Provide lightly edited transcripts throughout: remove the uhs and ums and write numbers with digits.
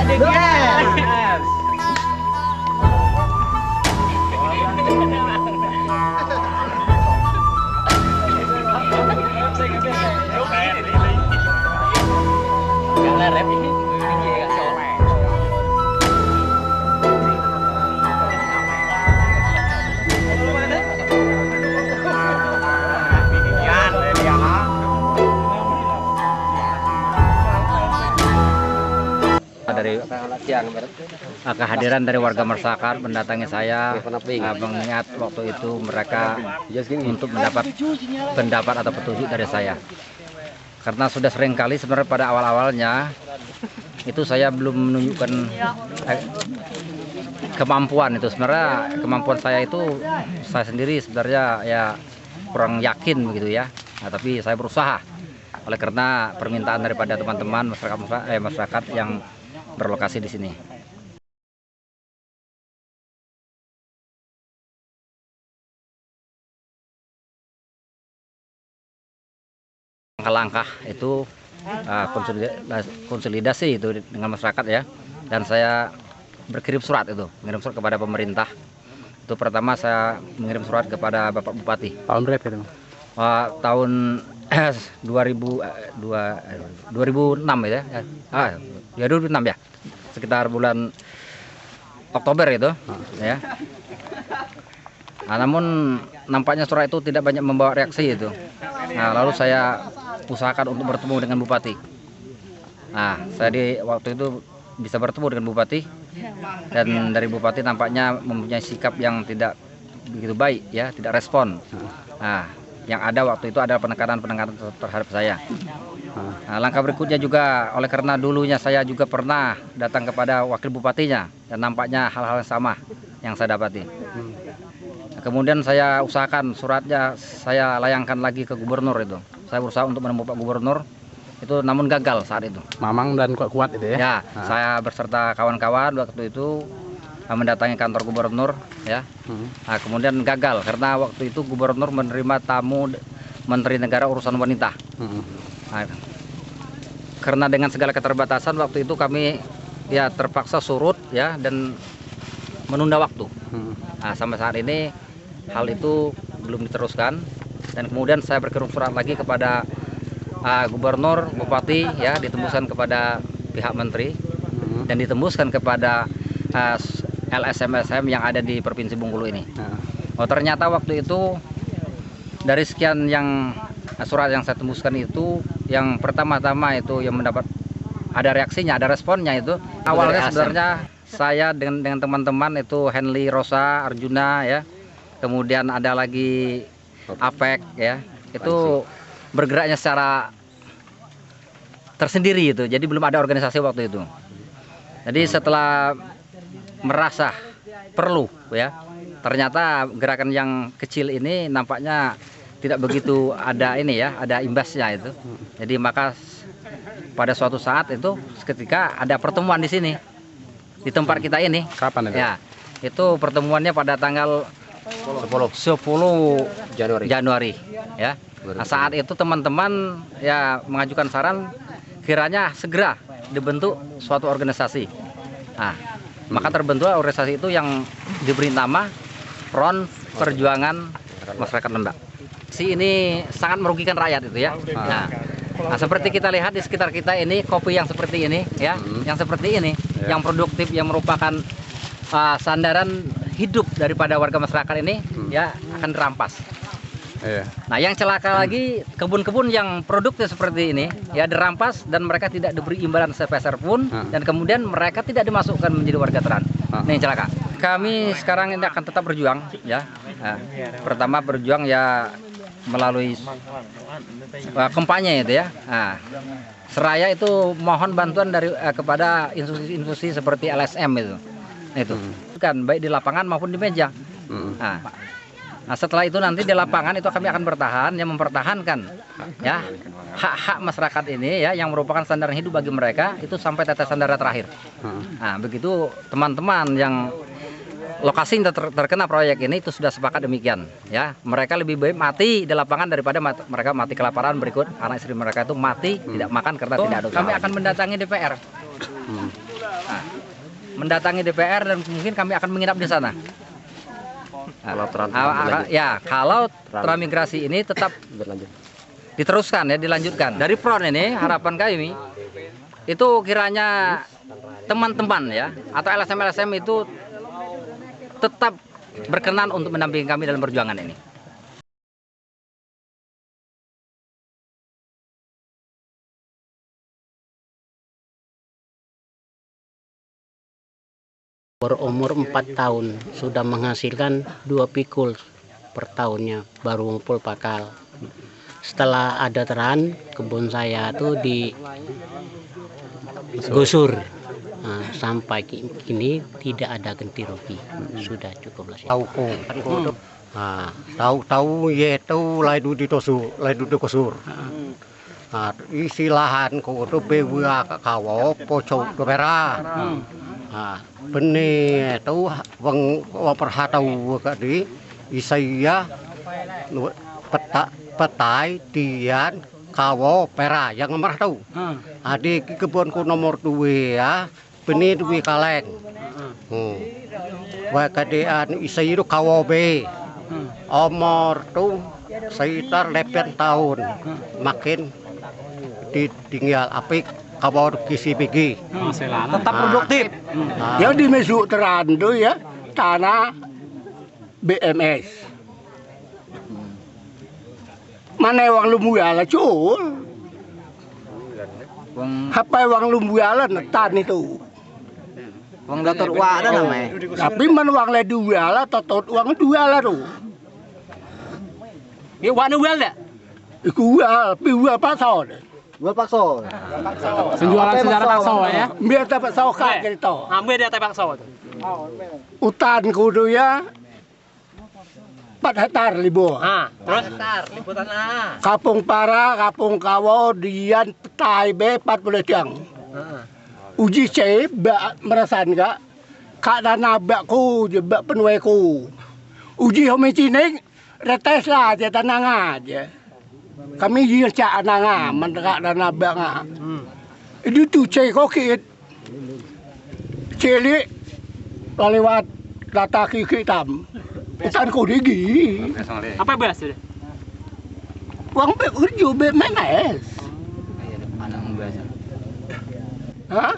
Dari kehadiran dari warga masyarakat mendatangi saya mengingat waktu itu mereka untuk mendapat pendapat atau petunjuk dari saya, karena sudah sering kali sebenarnya pada awal-awalnya itu saya belum menunjukkan kemampuan itu. Sebenarnya kemampuan saya itu saya sendiri sebenarnya ya kurang yakin begitu ya. Nah, tapi saya berusaha oleh karena permintaan daripada teman-teman masyarakat yang berlokasi di sini. Langkah-langkah itu konsolidasi itu dengan masyarakat ya, dan saya mengirim surat kepada pemerintah. Itu pertama saya mengirim surat kepada Bapak Bupati. Tahun berapa itu? Tahun 2006 ya. Ya 2006 ya, sekitar bulan Oktober itu ya. Nah, namun nampaknya surat itu tidak banyak membawa reaksi itu. Nah, lalu saya usahakan untuk bertemu dengan Bupati. Nah, saya di waktu itu bisa bertemu dengan Bupati, dan dari Bupati nampaknya mempunyai sikap yang tidak begitu baik ya, tidak respon. Nah, yang ada waktu itu adalah penekanan terhadap saya. Nah, langkah berikutnya juga oleh karena dulunya saya juga pernah datang kepada wakil bupatinya, dan nampaknya hal-hal yang sama yang saya dapati. Nah, kemudian saya usahakan suratnya saya layangkan lagi ke gubernur itu. Saya berusaha untuk menemui Pak Gubernur itu, namun gagal saat itu. Mamang dan kuat itu ya? Ya, saya berserta kawan-kawan waktu itu mendatangi kantor gubernur ya. Nah, kemudian gagal karena waktu itu gubernur menerima tamu Menteri Negara Urusan Wanita. Nah, karena dengan segala keterbatasan waktu itu kami ya terpaksa surut ya dan menunda waktu. Nah, sampai saat ini hal itu belum diteruskan, dan kemudian saya berkirim surat lagi kepada gubernur, bupati ya, ditembuskan kepada pihak menteri dan ditembuskan kepada LSM-LSM yang ada di Provinsi Bengkulu ini. Oh, ternyata waktu itu dari sekian yang surat yang saya tembuskan itu, yang pertama-tama itu yang mendapat ada reaksinya, ada responnya itu. Awalnya sebenarnya saya dengan teman-teman itu Henly, Rosa, Arjuna ya. Kemudian ada lagi Apek ya. Itu bergeraknya secara tersendiri itu. Jadi belum ada organisasi waktu itu. Jadi setelah merasa perlu ya, ternyata gerakan yang kecil ini nampaknya tidak begitu ada ini ya, ada imbasnya itu. Jadi maka pada suatu saat itu ketika ada pertemuan di sini di tempat kita ini. Kapan itu? Ya, itu pertemuannya pada tanggal 10 Januari ya. Nah, saat itu teman-teman ya mengajukan saran kiranya segera dibentuk suatu organisasi. Nah, maka terbentuk organisasi itu yang diberi nama Front Perjuangan Masyarakat Lembak. Ini sangat merugikan rakyat itu ya. Nah, seperti kita lihat di sekitar kita ini, kopi yang seperti ini ya, yang seperti ini, yang produktif, yang merupakan sandaran hidup daripada warga masyarakat ini ya akan dirampas. Nah, yang celaka lagi kebun-kebun yang produktif seperti ini ya dirampas, dan mereka tidak diberi imbalan sepeser pun, dan kemudian mereka tidak dimasukkan menjadi warga terang. Ini yang celaka. Kami sekarang ini akan tetap berjuang ya. Nah, pertama berjuang ya melalui kampanye itu ya. Nah, seraya itu mohon bantuan dari kepada institusi-institusi seperti LSM itu. Itu kan baik di lapangan maupun di meja. Nah, setelah itu nanti di lapangan itu kami akan bertahan, yang mempertahankan ya hak-hak masyarakat ini ya, yang merupakan sandaran hidup bagi mereka itu sampai tetesan darah terakhir. Nah, begitu teman-teman yang lokasi terkena proyek ini itu sudah sepakat demikian ya. Mereka lebih baik mati di lapangan daripada mereka mati kelaparan berikut anak istri mereka itu mati tidak makan karena tidak ada. Kami akan mendatangi DPR. Nah, mendatangi DPR dan mungkin kami akan menginap di sana. Kalau transmigrasi ini tetap diteruskan ya, dilanjutkan. Dari PRON ini harapan kami itu kiranya teman-teman ya atau LSM-LSM itu tetap berkenan untuk mendampingi kami dalam perjuangan ini. Berumur 4 tahun sudah menghasilkan 2 pikul per tahunnya, baru ngumpul pakal. Setelah ada teran, kebun saya tuh digusur. Nah, sampai kini tidak ada ganti rugi, sudah cukup lah. Tahu itu lain di tosur, lain di kusur. Isi lahan ko itu bewa kawo pocok merah. Benih itu wang perhatau kadi isaya petai tian kawo pera yang nomor tahu. Adik kebunku nomor 2 ya benih 2 kaleng. Wa kadean isaya itu kawo be. Umur tuh sekitar 8 tahun. Makin ditinggal apik kabar kisi pigi tetap produktif. Yang dimesuk terandu ya tanah BMS. Mana wang lumbuala cul? Apa wang lumbuala netan itu? Wang Dr. Wa ada namanya. Tapi man wang le duala totot wang duala tu. Ya warna wel dah. Iku wal pasal. Wel pakso. Penjualan secara pakso ya. Biar dapat saukat gitu. Ambil dia tebak pakso tu. Hutan kudu ya 4 hektar libo. Terus hektar liputan Kapung Para, Kapung Kawo, Dian, Petai B, 40 tiang. Uji C, bak merasan gak? Kak dana bakku, bak penuaiku. Uji homi cinik, retes lah aja tanang aja. Kami dia cak ananga, mendekat dana bak ngak. Itu tuh C kokit. Cilik, lewat data kiki hitam. Ikan ku digi. Apa beras tu? Wang bek kerja bek menes. Hah?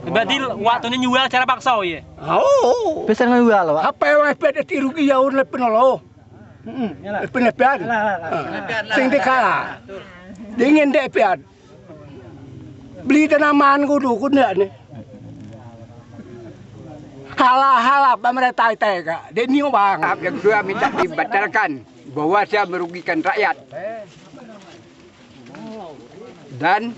Berarti waktunya jual cara pakso ya. Oh. Pesan ngejual Pak. Apa yang wes tiru kiau lepen lo. Lepen. Sing dikala. Dingin dek pian. Beli tanaman ku ndak ni. Halah pemerintah tega. Dia ni bang. Tahap yang kedua minta dibatalkan bahwa saya merugikan rakyat. Dan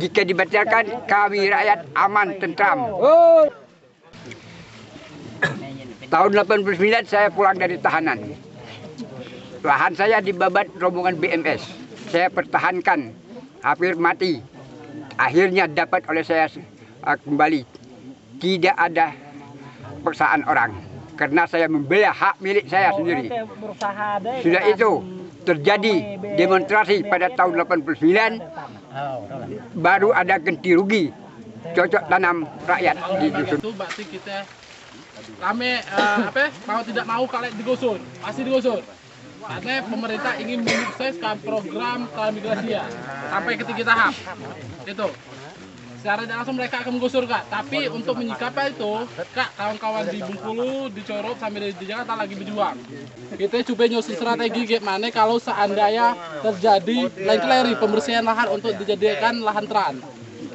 jika dibatalkan kami rakyat aman tentram. Tahun 89 saya pulang dari tahanan. Lahan saya dibabat rombongan BMS. Saya pertahankan hampir mati. Akhirnya dapat oleh saya kembali. Tidak ada paksaan orang karena saya membela hak milik saya sendiri. Sudah itu terjadi demonstrasi pada tahun 89, baru ada ganti rugi cocok tanam rakyat di dusun. Itu berarti kita rame mau tidak mau kalau digusur, pasti digusur. Karena pemerintah ingin menyukseskan program transmigrasi sampai ke 3 tahap. Itu. Secara tidak langsung mereka akan menggusur Kak, tapi untuk menyikapi itu Kak, kawan-kawan di Bengkulu, di Corop sampai di Jakarta lagi berjuang. Kita coba nyusun strategi gimana kalau seandainya terjadi lain-lain pembersihan lahan untuk dijadikan lahan teran.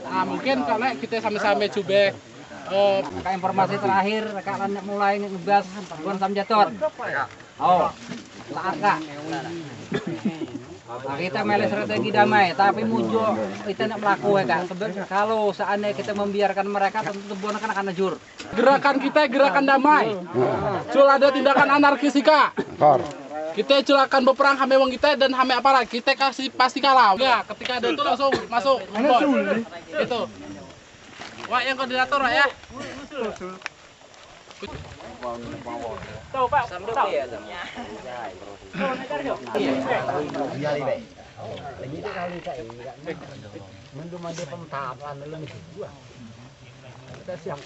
Nah mungkin kalau kita sama-sama coba Informasi terakhir Kak mulai ngegas Tuan Samjaton. Saat Kak. Nah, kita milih strategi damai, tapi muncul kita nak melakukan Kak. Kalau seandainya kita membiarkan mereka, tentu tebuan akan hancur. Gerakan kita gerakan damai. Cul ada tindakan anarkis Kak. Kita culakan berperang hame wong kita dan hame aparat. Kita kasih pasti kalah. Ya, ketika ada itu langsung masuk. Itu. Wah, yang koordinator ya. Tahu Pak, tahu.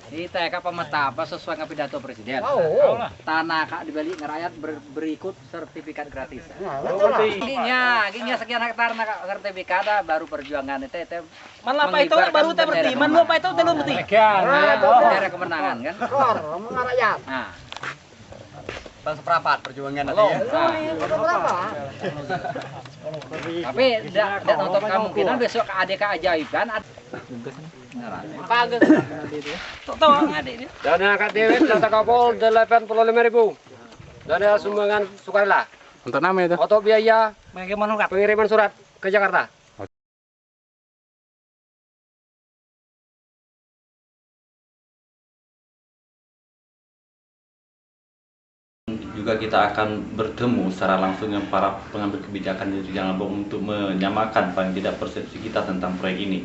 Kita pemeta apa sesuai dengan pidato presiden. Tanah kak dibeli ngerayat berikut sertifikat gratis. Ginya sekian hektar nak sertifikat baru perjuangan itu. Man apa itu baru teh berarti. Man apa itu belum berarti. Ada kemenangan kan? Mengarayat. Nah, Bang seperempat perjuangan nanti ya. Tapi tidak untuk kemungkinan besok adik ajaib kan? Kagak. Tahu adik ini. Dana KTW Data Kapol 85.000. Dana sumbangan sukarela. Untuk nama itu. Untuk biaya Bagaimana pengiriman surat ke Jakarta. Juga kita akan bertemu secara langsung dengan para pengambil kebijakan di Rejang Lebong untuk menyamakan paling tidak persepsi kita tentang proyek ini.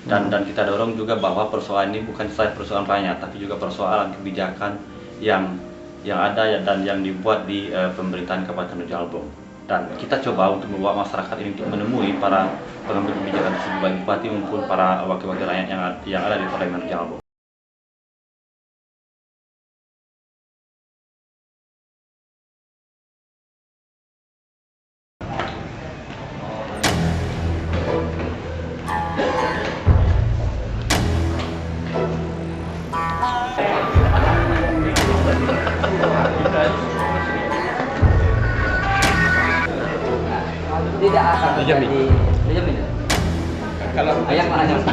Dan kita dorong juga bahwa persoalan ini bukan saja persoalan rakyat, tapi juga persoalan kebijakan yang ada dan yang dibuat di pemerintahan Kabupaten Rejang Lebong. Dan kita coba untuk membawa masyarakat ini untuk menemui para pengambil kebijakan tersebut, baik bupati maupun para wakil-wakil rakyat yang ada di Parlemen Rejang Lebong. Tidak akan terjadi. Kalau ayam mana yang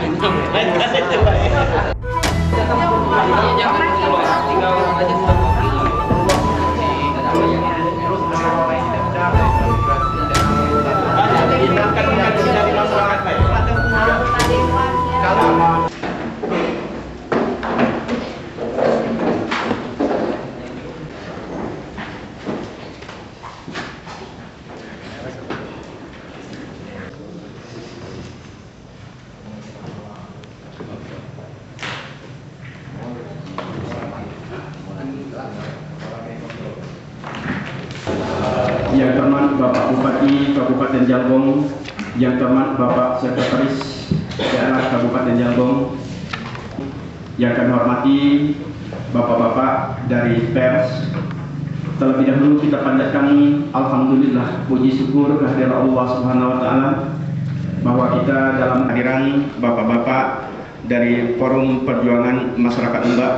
Yang terhormat Bapak Bupati Kabupaten Jalbong, yang terhormat Bapak Sekretaris Daerah Kabupaten Jalbong, yang kami hormati Bapak-bapak dari pers. Terlebih dahulu kita panjatkan alhamdulillah puji syukur kehadirat Allah Subhanahu wa taala bahwa kita dalam hadiran Bapak-bapak dari Forum Perjuangan Masyarakat Lembak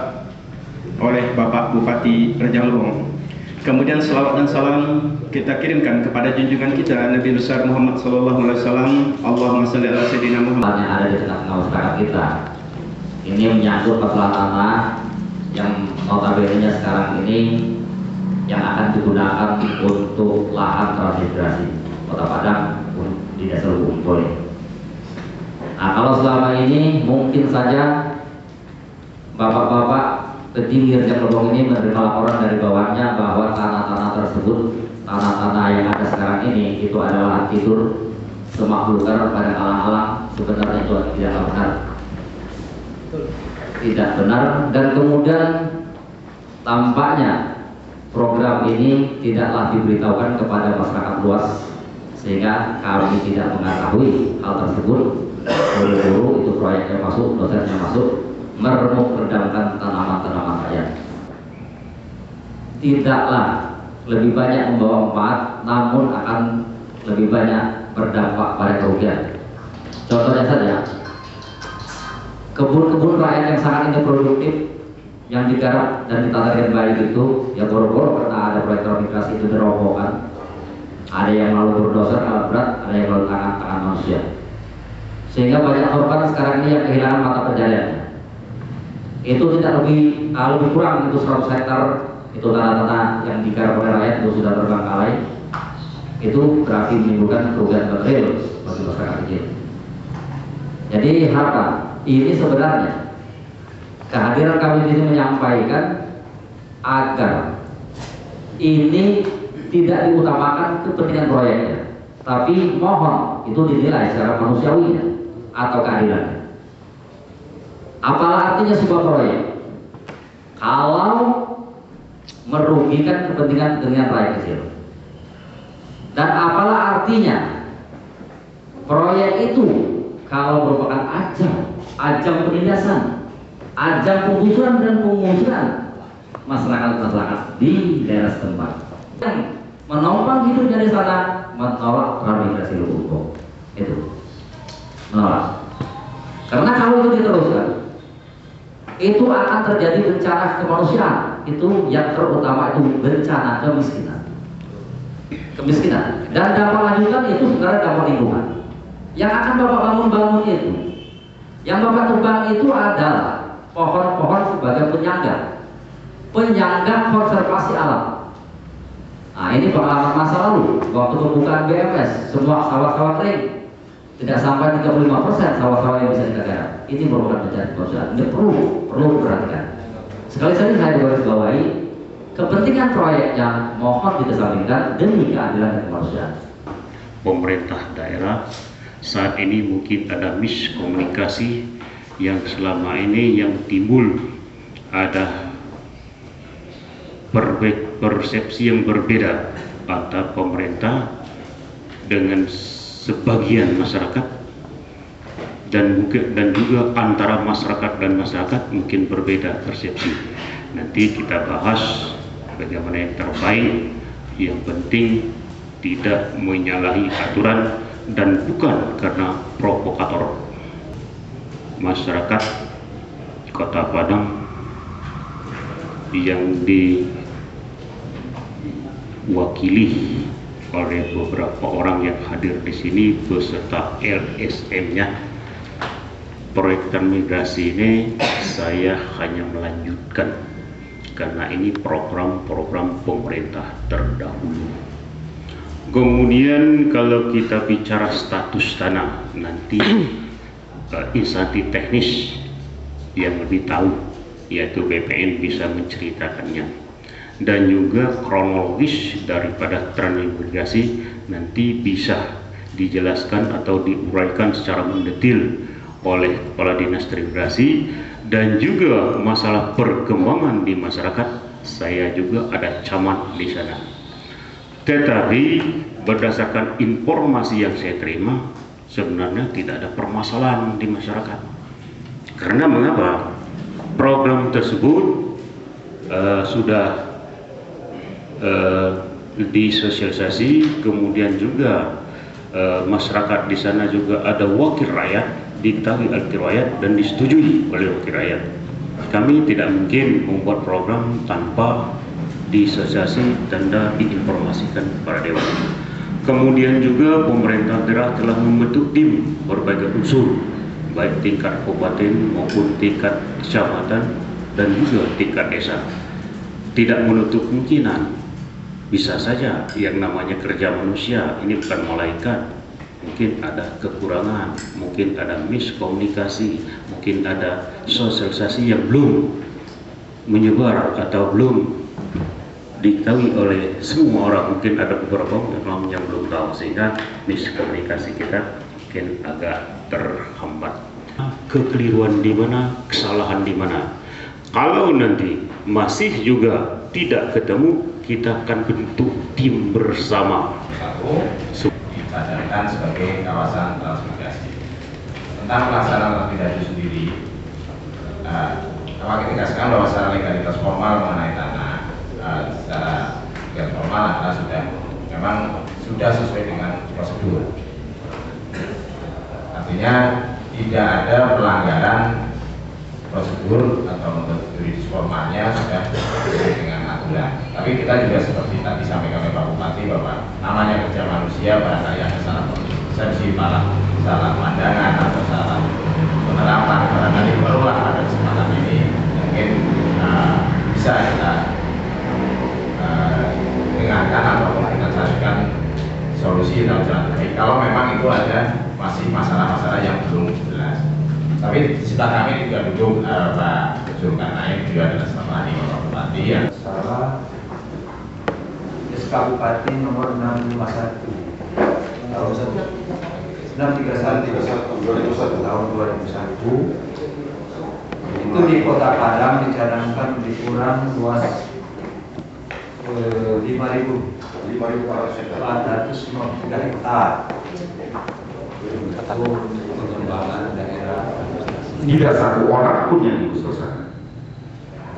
oleh Bapak Bupati Rejang Lebong. Kemudian selawat dan salam kita kirimkan kepada junjungan kita Nabi besar Muhammad sallallahu alaihi wasallam. Allahumma shalli ala sayyidina Muhammad. Yang ada di tengah-tengah masyarakat kita. Ini menyangkut masalah tanah yang notabene sekarang ini yang akan digunakan untuk lahan transmigrasi Kota Padang di Desa Lubuk boleh. Nah, kalau selama ini mungkin saja bapak-bapak petinggi Rejang Lebong ini menerima laporan dari bawahnya bahwa tanah-tanah tersebut, tanah-tanah yang ada sekarang ini itu adalah tidur semak belukar pada alang-alang. Sebenarnya itu tidak benar. Tidak benar, dan kemudian tampaknya program ini tidaklah diberitahukan kepada masyarakat luas sehingga kami tidak mengetahui hal tersebut. Buru-buru itu proyeknya masuk, dosennya masuk, meredamkan tanaman-tanaman rakyat. Tidaklah lebih banyak membawa manfaat, namun akan lebih banyak berdampak pada kerugian. Contohnya saja, kebun-kebun rakyat yang sangat ini produktif, yang digarap dan ditata dengan baik itu, ya boro-boro karena ada proyek transmigrasi itu dirobohkan. Ada yang melalui bulldozer, alat berat, ada yang melalui tangan manusia. Sehingga banyak korban sekarang ini yang kehilangan mata pencaharian. Itu tidak lebih kurang itu 100 hektar itu tanah-tanah yang digarap oleh rakyat itu sudah terbengkalai. Itu berarti menimbulkan kerugian material bagi masyarakat kecil. Jadi harapan ini sebenarnya kehadiran kami di sini menyampaikan agar ini tidak diutamakan kepentingan proyeknya, tapi mohon itu dinilai secara manusiawinya atau keadilannya. Apalah artinya sebuah proyek kalau merugikan kepentingan rakyat kecil? Dan apalah artinya proyek itu kalau merupakan ajang penindasan, ajang penggusuran dan pengusuran masyarakat di daerah setempat. Yang menopang hidup dari sana menolak transmigrasi Lumbung. Itu menolak. Karena kalau itu diteruskan, itu akan terjadi bencana kemanusiaan. Itu yang terutama itu bencana kemiskinan. Dan dampak lanjutan itu sebenarnya dampak lingkungan. Yang akan Bapak bangun itu, yang Bapak tebang itu adalah pohon-pohon sebagai penyangga konservasi alam. Nah, ini pengalaman masa lalu waktu pembukaan BMS, semua sawah-sawah kering, tidak sampai 35% sawah-sawah yang bisa kita garap. Ini merupakan bencana kemanusiaan. Ini perlu diperhatikan. Sekali-sekali saya garis-bawahi, kepentingan proyeknya mohon dikesampingkan demi keadilan dan kemanusiaan. Pemerintah daerah saat ini mungkin ada miskomunikasi yang selama ini yang timbul, ada persepsi yang berbeda antara pemerintah dengan sebagian masyarakat, dan juga antara masyarakat dan masyarakat mungkin berbeda persepsi. Nanti kita bahas bagaimana yang terbaik. Yang penting tidak menyalahi aturan dan bukan karena provokator. Masyarakat Kota Padang yang diwakili oleh beberapa orang yang hadir di sini beserta LSM-nya, proyek transmigrasi ini saya hanya melanjutkan karena ini program-program pemerintah terdahulu. Kemudian kalau kita bicara status tanah, nanti instansi teknis yang lebih tahu, yaitu BPN bisa menceritakannya, dan juga kronologis daripada transmigrasi nanti bisa dijelaskan atau diuraikan secara mendetil oleh Kepala Dinas Transmigrasi. Dan juga masalah perkembangan di masyarakat, saya juga ada camat di sana. Tetapi berdasarkan informasi yang saya terima, sebenarnya tidak ada permasalahan di masyarakat. Karena mengapa? Program tersebut sudah disosialisasi, kemudian juga masyarakat di sana juga ada wakil rakyat, diketahui wakil rakyat dan disetujui oleh wakil rakyat. Kami tidak mungkin membuat program tanpa disosialisasi dan diinformasikan kepada dewan. Kemudian juga pemerintah daerah telah membentuk tim berbagai unsur, baik tingkat kabupaten maupun tingkat kecamatan dan juga tingkat desa. Tidak menutup kemungkinan, bisa saja yang namanya kerja manusia ini bukan malaikat. Mungkin ada kekurangan, mungkin ada miskomunikasi, mungkin ada sosialisasi yang belum menyebar atau belum diketahui oleh semua orang. Mungkin ada beberapa orang yang belum tahu, sehingga miskomunikasi kita mungkin agak terhambat. Kekeliruan di mana, kesalahan di mana. Kalau nanti masih juga tidak ketemu, kita akan bentuk tim bersama. Dicatatkan sebagai kawasan transmigrasi. Tentang pelaksanaan transmigrasi sendiri, kita tegaskan bahwa secara legalitas formal mengenai tanah, secara legalitas formal adalah sudah sesuai dengan prosedur. Artinya tidak ada pelanggaran prosedur atau metode juridis formalnya, sudah sesuai dengan aturan. Tapi kita juga seperti tadi disampaikan oleh Pak Bupati bahwa namanya kerja manusia, barangkali ada salah persepsi, salah pandangan atau salah penerapan, barangkali perlulah pada kesempatan ini mungkin bisa kita dengarkan ataupun kita carikan solusi dalam jalan baik. Kalau memang itu ada masih masalah-masalah yang belum jelas. Tapi di sebelah kami juga duduk Pak Zulkarnain, beliau adalah staf ahli Bapak Bupati ya. Salah SK Bupati nomor 651 tahun 2001 itu di Kota Padang dicanangkan lebih kurang luas 5.403 hektar untuk pengembangan daerah Tidak satu orang pun yang digusur sana.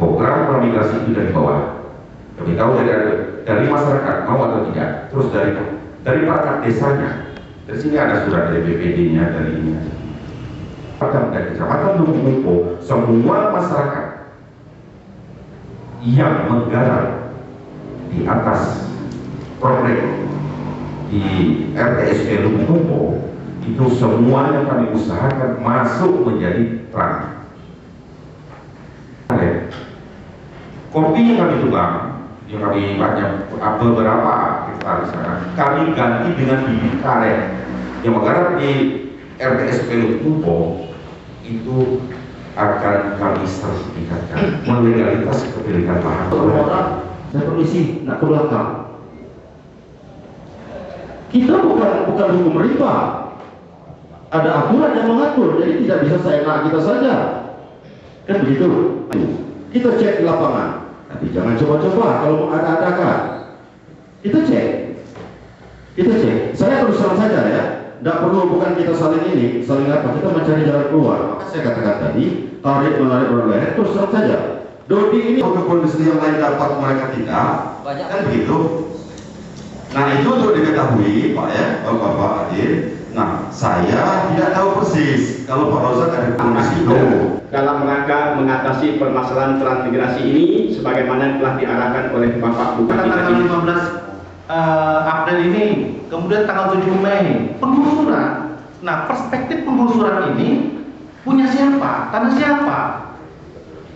Program transmigrasi itu dari bawah. Kami tahu dari masyarakat mau atau tidak. Terus dari perangkat desanya. Dari sini ada surat dari BPD-nya, dari ini. Dari kecamatan Lumumpo, semua masyarakat yang menggarap di atas program di RTSP Lumumpo itu semuanya kami usahakan masuk menjadi terang. Kopi yang kami tukang, yang kami banyak beberapa hektar di sana, kami ganti dengan bibit karet yang menggarap di RTSP Lumumpo itu akan kami sertifikatkan melegalitas kepemilikan lahan. Saya permisi, nak ke belakang. Kita bukan hukum riba. Ada aturan yang mengatur, jadi tidak bisa seenak kita saja. Kan begitu. Kita cek di lapangan. Tapi jangan coba-coba kalau mau ada-adakan. Kita cek. Saya terus terang saja ya. Tidak perlu bukan kita saling apa, kita mencari jalan keluar. Maka saya katakan tadi, tarik menarik orang lain, terus terang saja. Dodi ini untuk kondisi yang lain dapat, mereka tidak, kan begitu. Nah itu untuk diketahui Pak ya, Bapak hadir. Nah saya tidak tahu persis kalau Pak Rozak ada kondisi itu. Dalam rangka mengatasi permasalahan transmigrasi ini, sebagaimana telah diarahkan oleh Bapak Bupati tadi. 15 April ini, kemudian tanggal 7 Mei penggusuran. Nah, perspektif penggusuran ini punya siapa? Tanah siapa?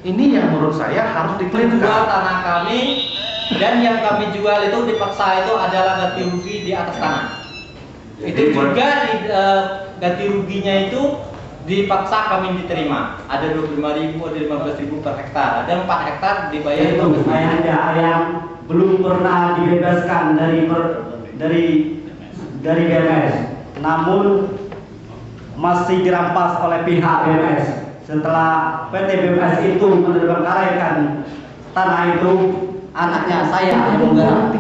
Ini yang menurut saya harus dikelirkan. Tanah kami dan yang kami jual itu dipaksa itu adalah ganti rugi di atas tanah. Itu juga ganti ruginya itu dipaksa kami diterima. Ada 25.000, ada 15.000 per hektar, ada 4 hektar dibayar 15.000. Ada yang belum pernah dibebaskan dari BMS, namun masih dirampas oleh pihak BMS. Setelah PT BMS itu menerbangkan tanah itu, anaknya saya yang menggarap.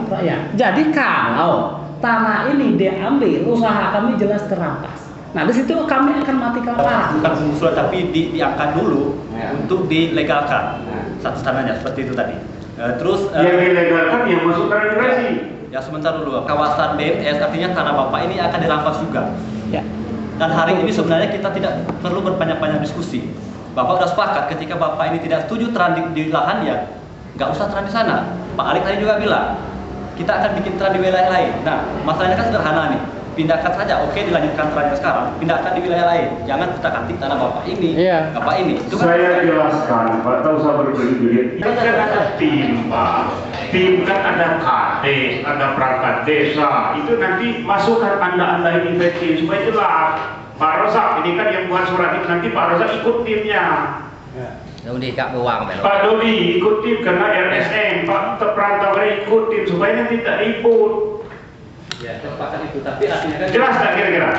Jadi kalau tanah ini diambil, usaha kami jelas terampas. Nah, di situ kami akan mati kelaparan. Bukan penggusuran, tapi diangkat dulu untuk dilegalkan satu tanahnya seperti itu tadi. Terus yang dilegalkan yang masuk transmigrasi. Ya sebentar dulu, kawasan BMS artinya tanah Bapak ini akan dirampas juga. Ya. Dan hari ini sebenarnya kita tidak perlu berpanjang-panjang diskusi. Bapak sudah sepakat ketika Bapak ini tidak setuju terang di lahan ya, nggak usah terang di sana. Pak Alik tadi juga bilang, kita akan bikin terang di wilayah lain. Nah, masalahnya kan sederhana nih. Pindahkan saja, oke dilanjutkan terangnya sekarang, pindahkan di wilayah lain. Jangan kita ganti tanah Bapak ini, Bapak ini. Itu kan saya jelaskan, Pak, tahu saya berbelit-belit. Ini kan ada tim, Pak. Tim kan ada KD, ada perangkat desa. Itu nanti masukkan Anda ini tim supaya jelas. Pak Rozak, ini kan yang buat surat itu, nanti Pak Rozak ikut timnya. Dodi Kak Buang, Pak Dodi ikut tim karena RSM, Pak Perantau ikut tim supaya nanti tidak ribut. Ya, sepakat itu, tapi artinya kan jelas tak kira-kira?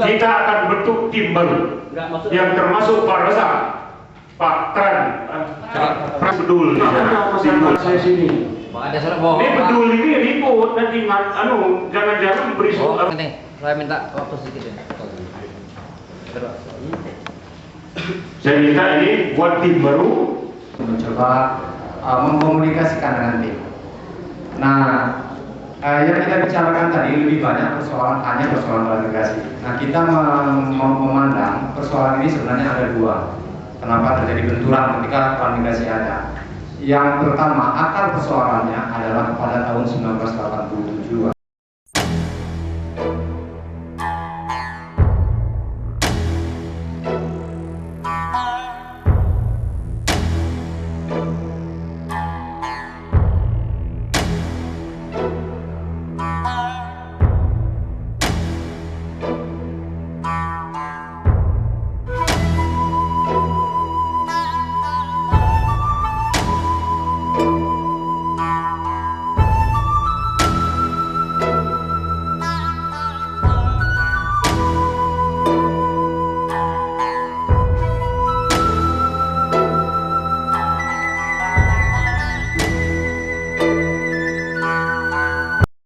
Kita akan bentuk tim baru yang termasuk Pak Rozak, Pak Tran, Pak Bedul, saya sini. Ini Bedul ini ribut nanti, jangan-jangan beri soal. Ini, saya minta waktu sedikit. Saya minta ini buat tim baru. Mencoba mengkomunikasikan dengan tim. Nah, yang kita bicarakan tadi lebih banyak hanya persoalan transmigrasi. Nah, kita memandang persoalan ini sebenarnya ada dua. Kenapa terjadi benturan ketika transmigrasi ada? Yang pertama, akar persoalannya adalah pada tahun 1987.